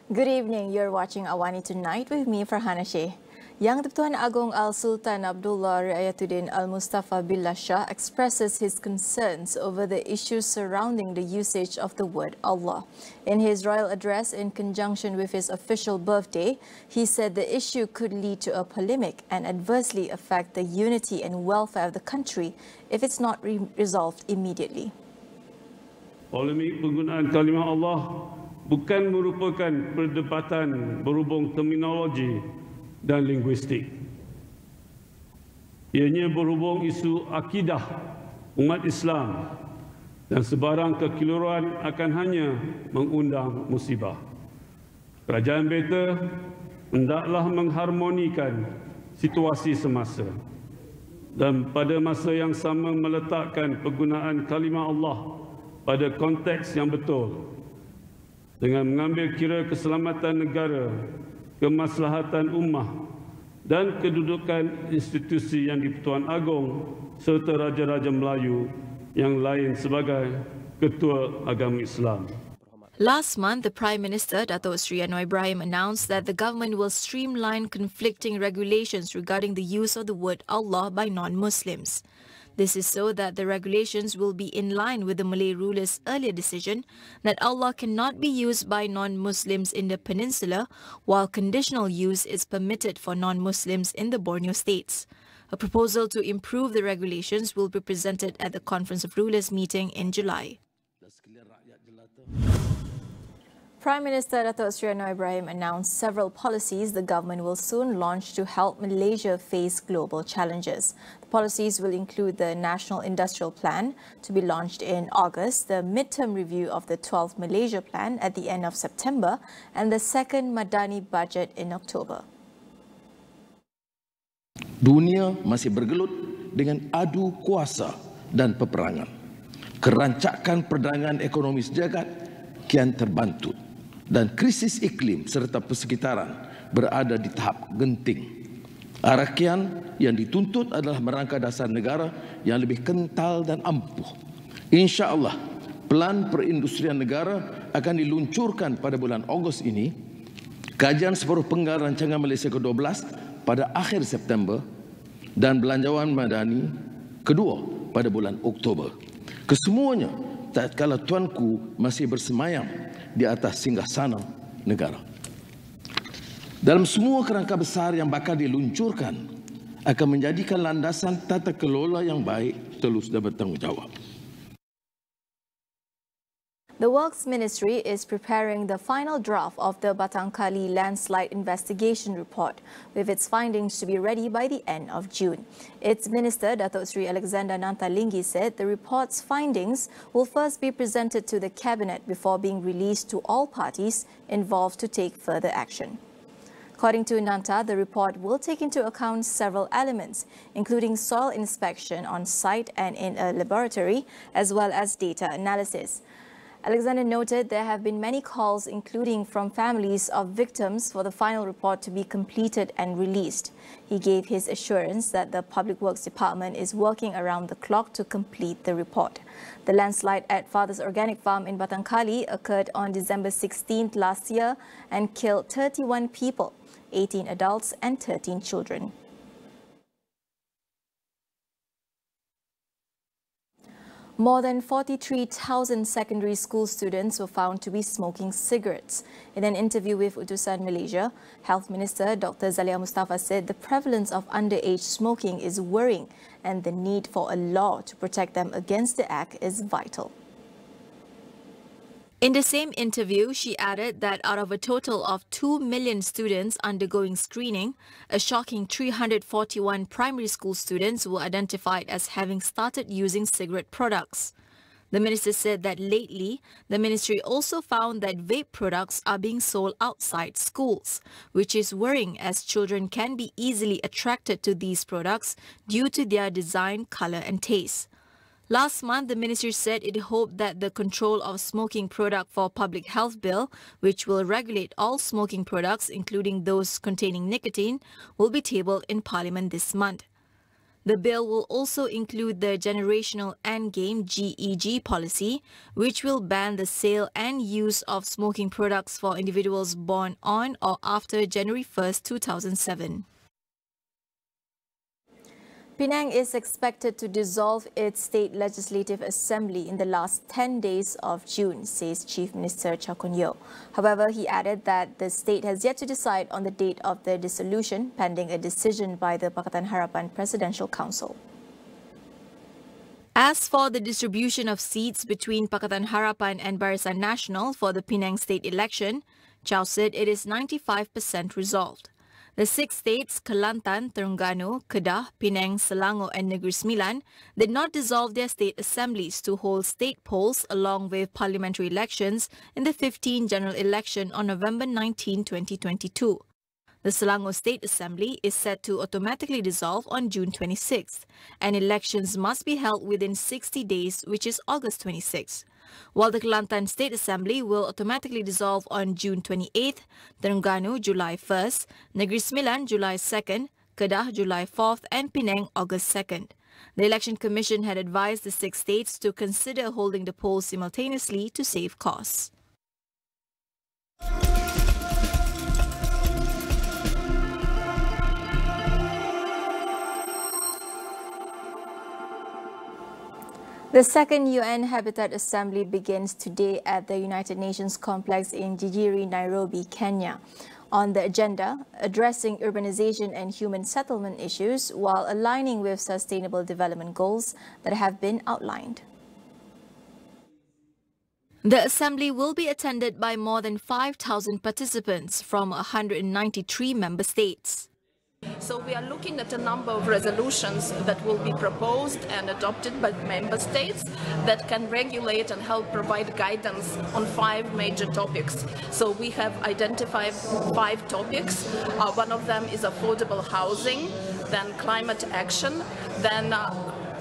Good evening. You're watching Awani Tonight with me, Farhana Sheikh. Yang Tuan Agong Al-Sultan Abdullah Riayatuddin Al-Mustafa Billah Shah expresses his concerns over the issues surrounding the usage of the word Allah. In his royal address in conjunction with his official birthday, he said the issue could lead to a polemic and adversely affect the unity and welfare of the country if it's not resolved immediately. Polemik penggunaan kalimah Allah bukan merupakan perdebatan berhubung terminologi dan linguistik. Ianya berhubung isu akidah umat Islam dan sebarang kekeliruan akan hanya mengundang musibah. Kerajaan beta hendaklah mengharmonikan situasi semasa dan pada masa yang sama meletakkan penggunaan kalimah Allah pada konteks yang betul dengan mengambil kira keselamatan negara, kemaslahatan ummah dan kedudukan institusi yang di-Pertuan Agong serta Raja-Raja Melayu yang lain sebagai Ketua Agama Islam. Last month, the Prime Minister, Datuk Seri Anwar Ibrahim, announced that the government will streamline conflicting regulations regarding the use of the word Allah by non-Muslims. This is so that the regulations will be in line with the Malay rulers' earlier decision that Allah cannot be used by non-Muslims in the peninsula, while conditional use is permitted for non-Muslims in the Borneo states. A proposal to improve the regulations will be presented at the Conference of Rulers meeting in July. Prime Minister Datuk Seri Anwar Ibrahim announced several policies the government will soon launch to help Malaysia face global challenges. The policies will include the National Industrial Plan to be launched in August, the midterm review of the 12th Malaysia Plan at the end of September, and the second Madani budget in October. Dunia masih bergelut dengan adu kuasa dan peperangan. Kerancakan perdagangan ekonomi sejagat kian terbantut dan krisis iklim serta persekitaran berada di tahap genting. Arakian yang dituntut adalah merangka dasar negara yang lebih kental dan ampuh. InsyaAllah, Pelan Perindustrian Negara akan diluncurkan pada bulan Ogos ini, kajian separuh penggal rancangan Malaysia ke-12 pada akhir September dan belanjawan madani kedua pada bulan Oktober. Kesemuanya tatkala tuanku masih bersemayam di atas singgasana negara. Dalam semua kerangka besar yang bakal diluncurkan akan menjadikan landasan tata kelola yang baik, telus dan bertanggungjawab. The Works Ministry is preparing the final draft of the Batang Kali landslide investigation report, with its findings to be ready by the end of June. Its Minister, Datuk Seri Alexander Nantalinggi, said the report's findings will first be presented to the Cabinet before being released to all parties involved to take further action. According to Nanta, the report will take into account several elements, including soil inspection on site and in a laboratory, as well as data analysis. Alexander noted there have been many calls, including from families of victims, for the final report to be completed and released. He gave his assurance that the Public Works Department is working around the clock to complete the report. The landslide at Father's Organic Farm in Batang Kali occurred on December 16th last year and killed 31 people, 18 adults and 13 children. More than 43,000 secondary school students were found to be smoking cigarettes. In an interview with Utusan Malaysia, Health Minister Dr. Zalia Mustafa said the prevalence of underage smoking is worrying and the need for a law to protect them against the act is vital. In the same interview, she added that out of a total of 2 million students undergoing screening, a shocking 341 primary school students were identified as having started using cigarette products. The minister said that lately, the ministry also found that vape products are being sold outside schools, which is worrying as children can be easily attracted to these products due to their design, color and taste. Last month, the ministry said it hoped that the Control of Smoking Product for Public Health Bill, which will regulate all smoking products, including those containing nicotine, will be tabled in Parliament this month. The bill will also include the Generational Endgame GEG policy, which will ban the sale and use of smoking products for individuals born on or after January 1st, 2007. Penang is expected to dissolve its state legislative assembly in the last 10 days of June, says Chief Minister Chakun Yeow. However, he added that the state has yet to decide on the date of the dissolution, pending a decision by the Pakatan Harapan Presidential Council. As for the distribution of seats between Pakatan Harapan and Barisan Nasional for the Penang state election, Chow said it is 95% resolved. The 6 states, Kelantan, Terengganu, Kedah, Penang, Selangor and Negeri Sembilan, did not dissolve their state assemblies to hold state polls along with parliamentary elections in the 15th general election on November 19, 2022. The Selangor State Assembly is set to automatically dissolve on June 26th, and elections must be held within 60 days, which is August 26th. While the Kelantan State Assembly will automatically dissolve on June 28th, Terengganu July 1st, Negeri Sembilan July 2nd, Kedah July 4th and Penang August 2nd. The Election Commission had advised the 6 states to consider holding the polls simultaneously to save costs. The second UN Habitat Assembly begins today at the United Nations complex in Jijiri, Nairobi, Kenya. On the agenda, addressing urbanization and human settlement issues while aligning with sustainable development goals that have been outlined. The assembly will be attended by more than 5,000 participants from 193 member states. So we are looking at a number of resolutions that will be proposed and adopted by member states that can regulate and help provide guidance on 5 major topics. So we have identified 5 topics. One of them is affordable housing, then climate action, then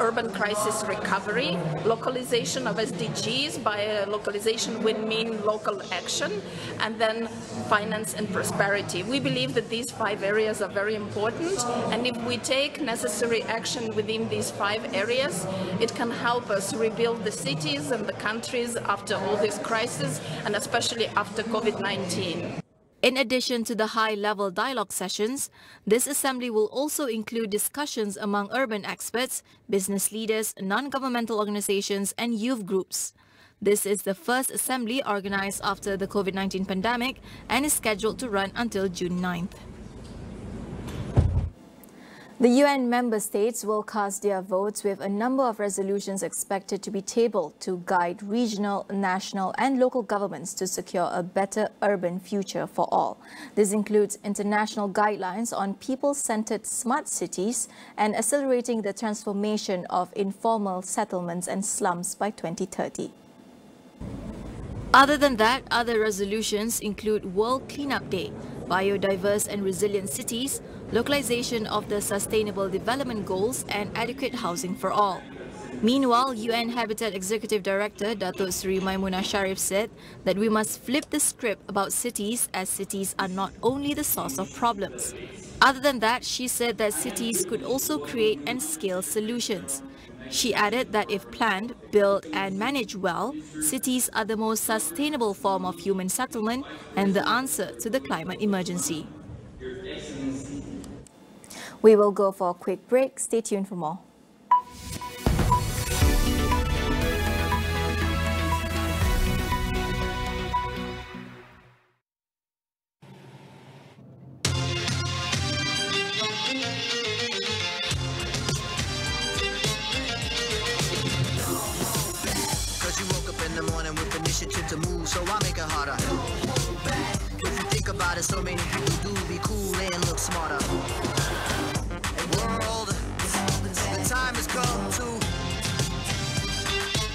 urban crisis recovery, localization of SDGs. By localization we mean local action, and then finance and prosperity. We believe that these 5 areas are very important, and if we take necessary action within these 5 areas, it can help us rebuild the cities and the countries after all this crisis, and especially after COVID-19. In addition to the high-level dialogue sessions, this assembly will also include discussions among urban experts, business leaders, non-governmental organizations and youth groups. This is the first assembly organized after the COVID-19 pandemic and is scheduled to run until June 9th. The UN member states will cast their votes with a number of resolutions expected to be tabled to guide regional, national and local governments to secure a better urban future for all. This includes international guidelines on people-centered smart cities and accelerating the transformation of informal settlements and slums by 2030. Other than that, other resolutions include World Cleanup Day, biodiverse and resilient cities, localization of the Sustainable Development Goals and adequate housing for all. Meanwhile, UN Habitat Executive Director Datuk Seri Maimunah Sharif said that we must flip the script about cities, as cities are not only the source of problems. Other than that, she said that cities could also create and scale solutions. She added that if planned, built and managed well, cities are the most sustainable form of human settlement and the answer to the climate emergency. We will go for a quick break. Stay tuned for more. To move, so I make it harder. If you think about it, so many people do be cool and look smarter. World, the time has come to.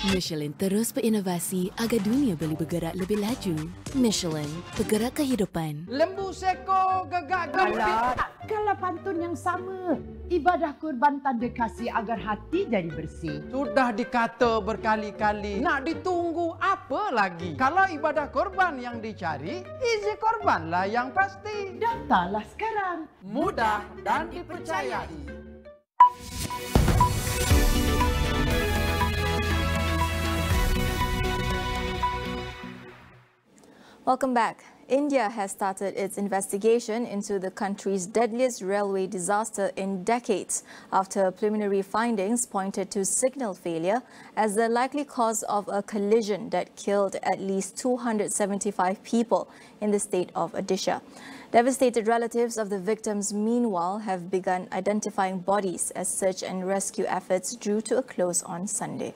Michelin terus berinovasi agar dunia boleh bergerak lebih laju. Michelin, bergerak kehidupan. Lembu seko gegak gempit. Kalau pantun yang sama, ibadah kurban tanda kasih agar hati jadi bersih. Sudah dikata berkali-kali, nak ditunggu apa lagi? Kalau ibadah kurban yang dicari, isi kurbanlah yang pasti. Daftarlah sekarang. Mudah dan dipercayai. Welcome back. India has started its investigation into the country's deadliest railway disaster in decades after preliminary findings pointed to signal failure as the likely cause of a collision that killed at least 275 people in the state of Odisha. Devastated relatives of the victims, meanwhile, have begun identifying bodies as search and rescue efforts drew to a close on Sunday.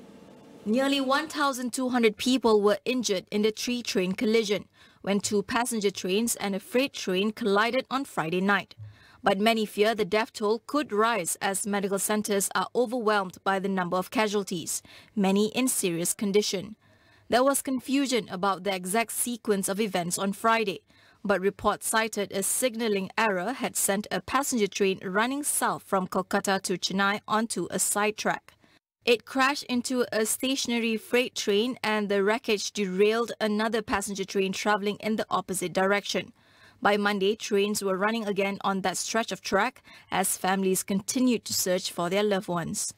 Nearly 1,200 people were injured in the three-train collision when two passenger trains and a freight train collided on Friday night. But many fear the death toll could rise as medical centers are overwhelmed by the number of casualties, many in serious condition. There was confusion about the exact sequence of events on Friday, but reports cited a signaling error had sent a passenger train running south from Kolkata to Chennai onto a side track. It crashed into a stationary freight train and the wreckage derailed another passenger train travelling in the opposite direction. By Monday, trains were running again on that stretch of track as families continued to search for their loved ones.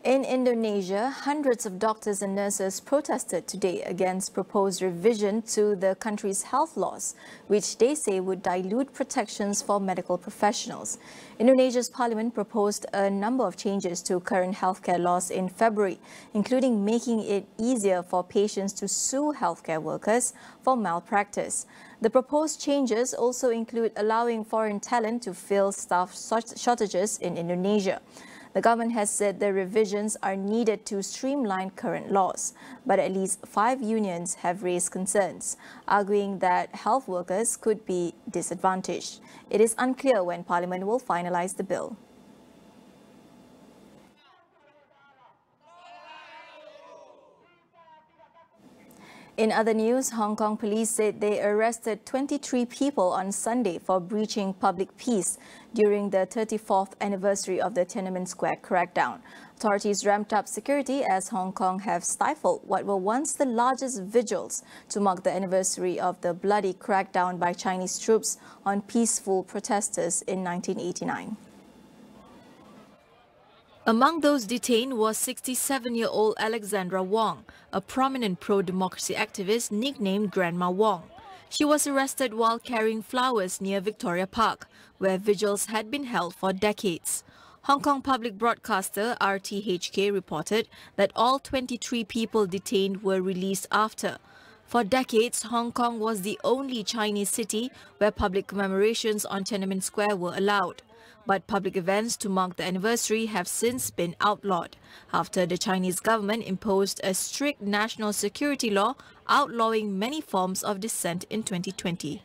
In Indonesia, hundreds of doctors and nurses protested today against proposed revision to the country's health laws, which they say would dilute protections for medical professionals. Indonesia's parliament proposed a number of changes to current healthcare laws in February, including making it easier for patients to sue healthcare workers for malpractice. The proposed changes also include allowing foreign talent to fill staff shortages in Indonesia. The government has said the revisions are needed to streamline current laws, but at least 5 unions have raised concerns, arguing that health workers could be disadvantaged. It is unclear when Parliament will finalize the bill. In other news, Hong Kong police said they arrested 23 people on Sunday for breaching public peace during the 34th anniversary of the Tiananmen Square crackdown. Authorities ramped up security as Hong Kong have stifled what were once the largest vigils to mark the anniversary of the bloody crackdown by Chinese troops on peaceful protesters in 1989. Among those detained was 67-year-old Alexandra Wong, a prominent pro-democracy activist nicknamed Grandma Wong. She was arrested while carrying flowers near Victoria Park, where vigils had been held for decades. Hong Kong public broadcaster RTHK reported that all 23 people detained were released after. For decades, Hong Kong was the only Chinese city where public commemorations on Tiananmen Square were allowed. But public events to mark the anniversary have since been outlawed after the Chinese government imposed a strict national security law outlawing many forms of dissent in 2020.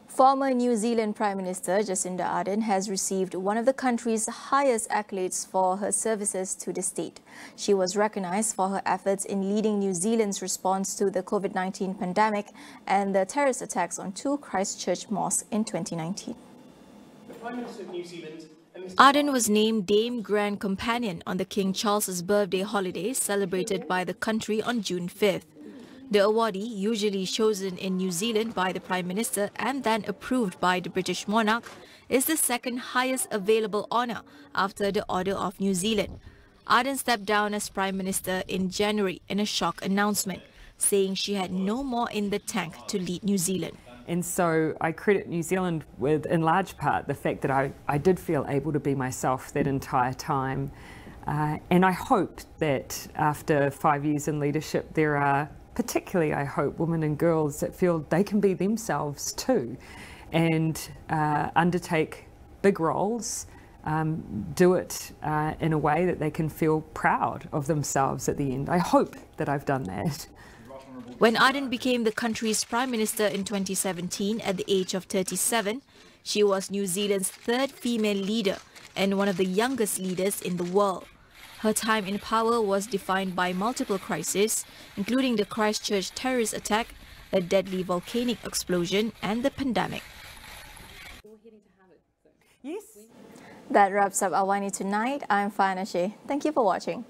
Former New Zealand Prime Minister Jacinda Arden has received one of the country's highest accolades for her services to the state. She was recognised for her efforts in leading New Zealand's response to the COVID-19 pandemic and the terrorist attacks on 2 Christchurch mosques in 2019. The Prime Minister of New Zealand Arden was named Dame Grand Companion on the King Charles's birthday holiday celebrated by the country on June 5th. The awardee, usually chosen in New Zealand by the Prime Minister and then approved by the British monarch, is the second highest available honour after the Order of New Zealand. Arden stepped down as Prime Minister in January in a shock announcement, saying she had no more in the tank to lead New Zealand. And so I credit New Zealand with, in large part, the fact that I did feel able to be myself that entire time. And I hope that after 5 years in leadership, there are particularly, I hope, women and girls that feel they can be themselves too and undertake big roles, do it in a way that they can feel proud of themselves at the end. I hope that I've done that. When Arden became the country's Prime Minister in 2017 at the age of 37, she was New Zealand's 3rd female leader and one of the youngest leaders in the world. Her time in power was defined by multiple crises, including the Christchurch terrorist attack, a deadly volcanic explosion, and the pandemic. Yes. That wraps up AWANI tonight. I'm Farhana Sheikh. Thank you for watching.